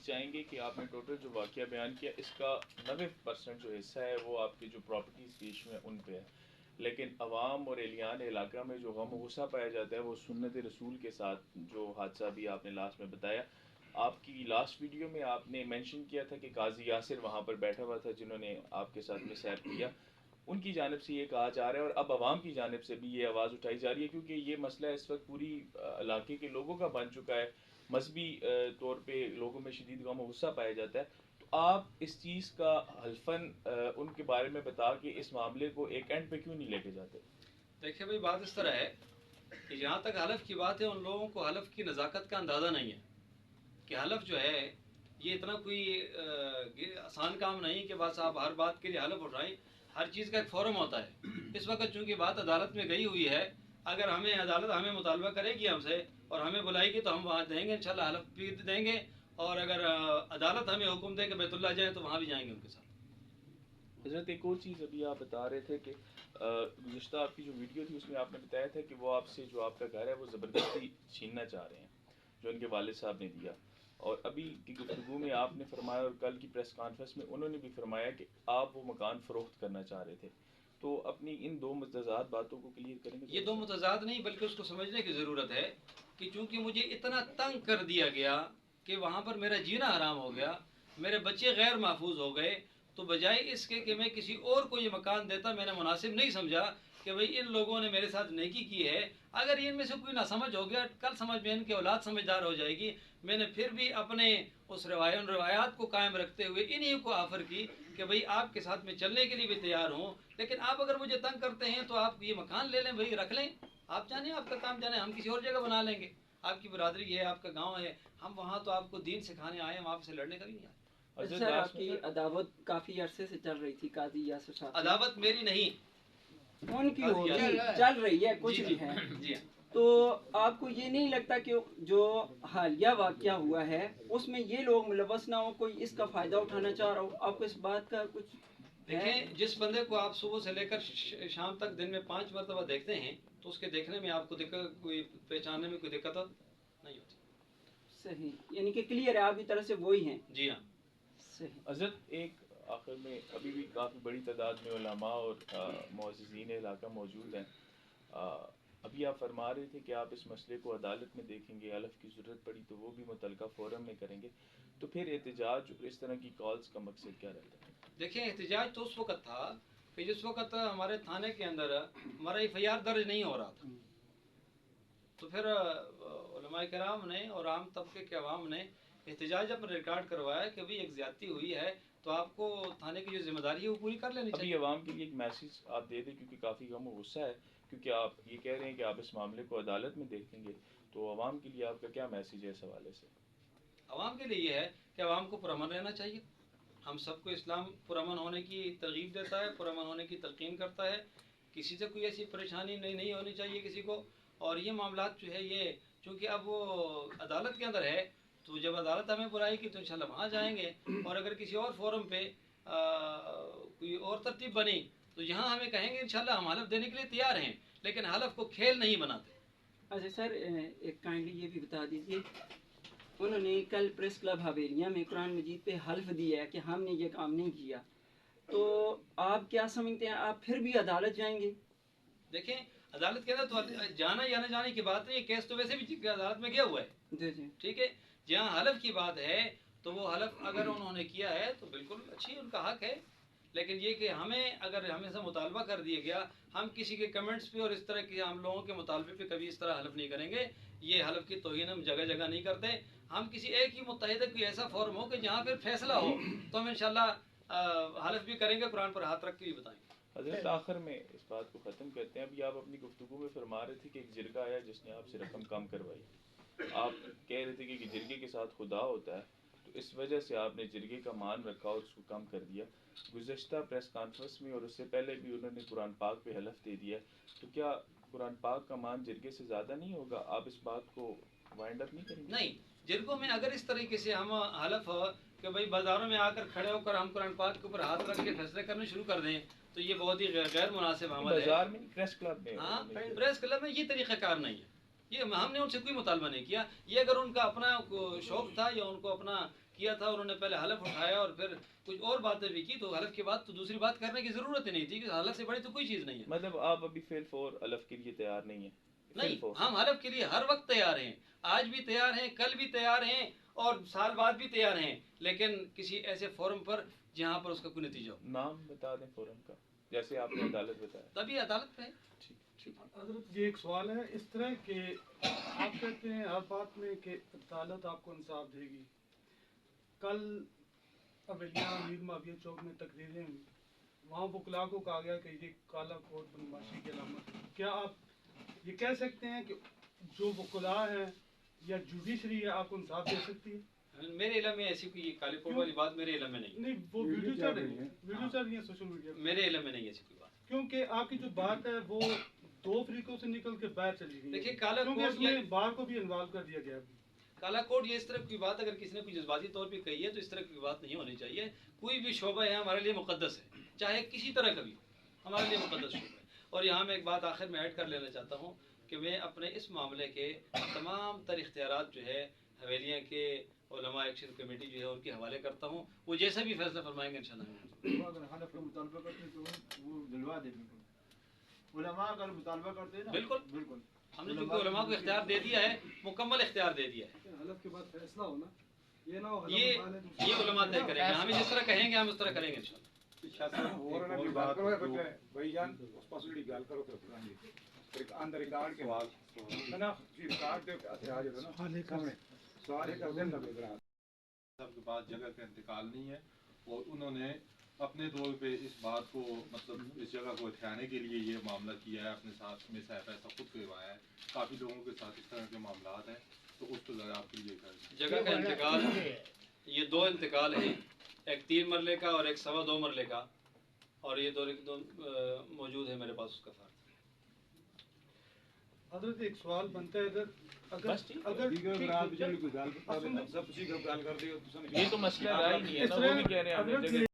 چاہیں گے کہ آپ نے ٹوٹل جو واقعہ بیان کیا اس کا 90% جو حصہ ہے وہ آپ کی جو پراپرٹیز بیچ میں ان پہ ہے، لیکن عوام اور اہلیان علاقہ میں جو غم و غصہ پایا جاتا ہے وہ سنت رسول کے ساتھ جو حادثہ بھی آپ نے لاسٹ میں بتایا. آپ کی لاسٹ ویڈیو میں آپ نے مینشن کیا تھا کہ قاضی یاسر وہاں پر بیٹھا ہوا تھا جنہوں نے آپ کے ساتھ مس ہیپ کیا. ان کی جانب سے یہ کہا جا رہا ہے اور اب عوام کی جانب سے بھی یہ آواز اٹھائی جا رہی ہے کیونکہ یہ مسئلہ اس وقت پوری علاقے کے لوگوں کا بن چکا ہے، مذہبی طور پہ لوگوں میں شدید غم و غصہ پایا جاتا ہے. تو آپ اس چیز کا حلفاً ان کے بارے میں بتا کے اس معاملے کو ایک اینڈ پہ کیوں نہیں لے کے جاتے؟ دیکھیں بھائی، بات اس طرح ہے کہ جہاں تک حلف کی بات ہے ان لوگوں کو حلف کی نزاکت کا اندازہ نہیں ہے کہ حلف جو ہے یہ اتنا کوئی آسان کام نہیں کہ بس آپ ہر بات کے لیے حلف اٹھائیں. ہر چیز کا ایک فورم ہوتا ہے. اس وقت چونکہ بات عدالت میں گئی ہوئی ہے، اگر عدالت ہمیں مطالبہ کرے گی ہم سے اور ہمیں بلائے گی تو ہم وہاں دیں گے، انشاءاللہ حلف بھی دیں گے، اور اگر عدالت ہمیں حکم دے کہ بیت اللہ جائیں تو وہاں بھی جائیں گے ان کے ساتھ. حضرت ایک اور چیز ابھی آپ بتا رہے تھے کہ گزشتہ آپ کی جو ویڈیو تھی اس میں آپ نے بتایا تھا کہ وہ آپ سے جو آپ کا گھر ہے وہ زبردستی چھیننا چاہ رہے ہیں جو ان کے والد صاحب نے دیا، اور ابھی کی گفتگو میں آپ نے فرمایا اور کل کی پریس کانفرنس میں انہوں نے بھی فرمایا کہ آپ وہ مکان فروخت کرنا چاہ رہے تھے. تو اپنی ان دو متضاد باتوں کو کلیئر کریں گے؟ یہ دو متضاد نہیں بلکہ اس کو سمجھنے کی ضرورت ہے کہ چونکہ مجھے اتنا تنگ کر دیا گیا کہ وہاں پر میرا جینا حرام ہو گیا، میرے بچے غیر محفوظ ہو گئے، تو بجائے اس کے کہ میں کسی اور کو یہ مکان دیتا، میں نے مناسب نہیں سمجھا کہ بھئی ان لوگوں نے میرے ساتھ نیکی کی ہے، اگر ان میں سے کوئی ناسمجھ ہو گیا کل سمجھ میں ان کی اولاد سمجھدار ہو جائے گی. میں نے پھر بھی اپنے اس روایات کو قائم رکھتے ہوئے انہی کو آفر کی کہ بھئی آپ کے ساتھ میں چلنے کے لیے بھی تیار ہوں، لیکن آپ اگر مجھے تنگ کرتے ہیں تو آپ یہ مکان لے لیں، بھئی رکھ لیں، آپ جانیں آپ کا کام جانیں، ہم کسی اور جگہ بنا لیں گے. آپ کی برادری ہے، آپ کا گاؤں ہے، ہم وہاں تو آپ کو دین سکھانے آئے، ہم آپ سے لڑنے کا بھی نہیں آئے. سر آپ کی عداوت کافی عرصے سے چل رہی تھی قاضی یاسر صاحب. عداوت میری نہیں، ان کی ہوگی، چل رہی ہے کچھ بھی ہے. جی. تو آپ کو یہ نہیں لگتا کہ جو حالیہ واقعہ ہوا ہے اس میں یہ لوگ ملوث نہ ہو، کوئی اس کا فائدہ اٹھانا چاہ رہا ہو؟ آپ کو اس بات کا کچھ دیکھیں، جس بندے کو آپ صبح سے لے کر شام تک دن میں 5 مرتبہ دیکھتے ہیں تو اس کے دیکھنے میں آپ کو کوئی پہچاننے میں کوئی دقت نہیں ہوتی. صحیح، یعنی کہ کلیئر ہے آپ کی طرف سے وہی ہیں. جی ہاں. حضرت ایک آخر میں ابھی بھی کافی بڑی تعداد میں علماء اور معززین علاقہ موجود ہیں. ابھی آپ فرما رہے تھے کہ آپ اس مسئلے کو عدالت میں دیکھیں گے، حلف کی ضرورت پڑی تو وہ بھی متعلقہ فورم میں کریں گے، تو پھر احتجاج اور اس طرح کی کالز کا مقصد کیا رہتا ہے؟ دیکھیں، احتجاج تو اس وقت تھا کہ جس وقت ہمارے تھانے کے اندر ہمارا FIR درج نہیں ہو رہا تھا، تو پھر علماء کرام نے اور عام طبقے کے عوام نے احتجاج پر ریکارڈ کروایا کہ بھی ایک زیادتی ہوئی ہے تو آپ کو تھانے کی جو ذمہ داری ہے وہ پوری کر لینی چاہیے. ابھی عوام کے لیے ایک میسیج آپ دے دیں کیونکہ کافی غم و غصہ ہے، کیونکہ آپ یہ کہہ رہے ہیں کہ آپ اس معاملے کو عدالت میں دیکھیں گے، تو عوام کے لیے آپ کا کیا میسیج ہے اس حوالے سے؟ عوام کے لیے یہ ہے کہ عوام کو پرامن رہنا چاہیے. ہم سب کو اسلام پرامن ہونے کی ترغیب دیتا ہے، پرامن ہونے کی تلقین کرتا ہے، کسی سے کوئی ایسی پریشانی نہیں ہونی چاہیے کسی کو. اور یہ معاملات جو ہے یہ چونکہ اب وہ عدالت کے اندر ہے تو جب عدالت ہمیں بلائے گی تو انشاءاللہ وہاں جائیں گے، اور اگر کسی اور فورم پہ کوئی اور ترتیب بنی تو یہاں ہمیں کہیں گے انشاءاللہ ہم حلف دینے کے لیے تیار ہیں، لیکن حلف کو کھیل نہیں بناتے. اچھا سر، ایک کائنڈلی یہ بھی بتا دیجیے، انہوں نے کل پریس کلب حویلیہ میں قرآن مجید پہ حلف دیا ہے کہ ہم نے یہ کام نہیں کیا، تو آپ کیا سمجھتے ہیں آپ پھر بھی عدالت جائیں گے؟ دیکھیں، عدالت کے اندر تو جانا یا نہ جانے کی بات نہیں، یہ کیس تو ویسے بھی عدالت میں گیا ہوا ہے. جی جی ٹھیک ہے، جہاں حلف کی بات ہے تو وہ حلف اگر انہوں نے کیا ہے تو بالکل اچھی ان کا حق ہے، لیکن یہ کہ اگر ہمیں سے مطالبہ کر دیا گیا، ہم کسی کے کمنٹس پہ اور اس طرح کے ہم لوگوں کے مطالبے پہ کبھی اس طرح حلف نہیں کریں گے. یہ حلف کی توہین ہم جگہ جگہ نہیں کرتے. ہم کسی ایک ہی متحدہ کوئی ایسا فورم ہو کہ جہاں پھر فیصلہ ہو تو ہم انشاءاللہ حلف بھی کریں گے، قرآن پر ہاتھ رکھ کے بھی بتائیں گے. حضرت آخر میں اس بات کو ختم کرتے ہیں. ابھی آپ اپنی گفتگو میں فرما رہے تھے کہ ایک جرگہ آیا جس نے آپ سے رقم کم کروائی. آپ کہہ رہے تھے کہ جرگے کے ساتھ خدا ہوتا ہے، تو اس وجہ سے آپ نے جرگے کا مان رکھا اور اس کو کم کر دیا. گزشتہ پریس کانفرنس میں اور اس سے پہلے بھی انہوں نے قرآن پاک پہ حلف دے دیا، تو کیا قرآن پاک کا مان جرگے سے زیادہ نہیں ہوگا؟ آپ اس بات کو وائنڈ اپ نہیں کریں گے؟ نہیں، جرگوں میں اگر اس طریقے سے ہم حلف کہ بھائی بازاروں میں آ کر کھڑے ہو کر ہم قرآن پاک کے اوپر ہاتھ رکھ کے فیصلے کرنے شروع کر دیں تو یہ بہت ہی غیر مناسب عمل ہے. بازار میں پریس کلب میں، ہاں، پریس کلب میں یہ طریقہ کار نہیں ہے. یہ ہم نے ان سے کوئی مطالبہ نہیں کیا. یہ اگر ان کا اپنا شوق تھا یا ان کو اپنا کیا تھا انہوں نے پہلے حلف اٹھایا اور پھر کچھ اور باتیں بھی کی، تو حلف کے بعد تو دوسری بات کرنے کی ضرورت ہی نہیں تھی کہ حلف سے بڑی تو کوئی چیز نہیں ہے. مطلب آپ ابھی فیل فور حلف کے لیے تیار نہیں ہیں؟ نہیں، ہم حلف کے لیے ہر وقت تیار ہیں، آج بھی تیار ہیں، کل بھی تیار ہیں اور سال بعد بھی تیار ہیں، لیکن کسی ایسے فورم پر جہاں پر اس کا کوئی نتیجہ ہو. نام بتا دیں فورم کا، جیسے آپ نے عدالت بتایا. تبھی عدالت میں. حضرت یہ ایک سوال ہے اس طرح کہ آپ کہتے ہیں ہر بات میں کہ عدالت آپ کو انصاف دے گی. کل اولیاء میر معاویہ چوک میں تقریریں ہوئی، وہاں وکلاء کو کہا گیا کہ یہ کالا کوٹ بدماشی کی علامت ہے. کیا آپ یہ کہہ سکتے ہیں کہ جو وکلاء ہیں یا جوڈیشری ہے آپ کو انصاف دے سکتی ہے؟ میرے علم میں ایسی کوئی کالے کوٹ والی بات میرے علم میں نہیں. نہیں، وہ ویڈیو چل رہی ہے، ویڈیو چل رہی ہے سوشل میڈیا پہ. میرے علم میں نہیں ایسی کوئی بات. کیونکہ آپ کی جو بات ہے وہ دو فریقوں سے نکل کے باہر چلی گئی. دیکھیے کالا کیونکہ اس کوٹ میں بار کو بھی انوالو کر دیا گیا. کالا کوٹ یہ اس طرح کی بات اگر کسی نے کوئی جذباتی طور پہ کہی ہے تو اس طرح کی بات نہیں ہونی چاہیے. کوئی بھی شعبہ ہے ہمارے لیے مقدس ہے، چاہے کسی طرح کا بھی ہو، ہمارے لیے مقدس شعبہ ہے. اور یہاں میں ایک بات آخر میں ایڈ کر لینا چاہتا ہوں کہ میں اپنے اس معاملے کے تمام تر اختیارات جو ہے حویلیاں کے علماء ایکشن کمیٹی جو ہے ان کے حوالے کرتا ہوں. وہ جیسا بھی فیصلہ فرمائیں گے انشاءاللہ. اگر حلف کا مطالبہ کرتے تو وہ دلوا دے. بالکل علماء اگر مطالبہ کرتے ہیں نا، بالکل بالکل ہم نے چونکہ علماء کو اختیار دے دیا ہے، مکمل اختیار دے دیا ہے. حلف کے بعد فیصلہ ہونا یہ نہ ہو یہ علماء طے کریں گے. ہمیں جس طرح کہیں گے ہم اس طرح کریں گے انشاءاللہ. بھائی جان اس پاس جڑی گل کرو تو ایک اندر ریکارڈ کے بعد نا ریکارڈ دے احتیاج ہے نا سوال ہی کر دیں لگے گا. صاحب کے پاس جگہ کا انتقال نہیں ہے اور انہوں نے اپنے طور پہ اس بات کو مطلب اس جگہ کو ٹھہرانے کے لیے یہ معاملہ کیا ہے، اپنے ساتھ میں صاحب ایسا خود کروایا ہے. کافی لوگوں کے ساتھ اس طرح کے معاملات ہیں، تو اس کو ذرا آپ کے لیے کر جگہ کا انتقال، یہ دو انتقال ہیں، ایک 3 مرلے کا اور ایک 2.25 مرلے کا، اور یہ دو موجود ہے میرے پاس اس کا فرق. حضرت ایک سوال بنتا ہے یہ تو مسئلہ رہا ہی نہیں ہے نا، وہ بھی کہہ رہے ہیں ہمیں جگہ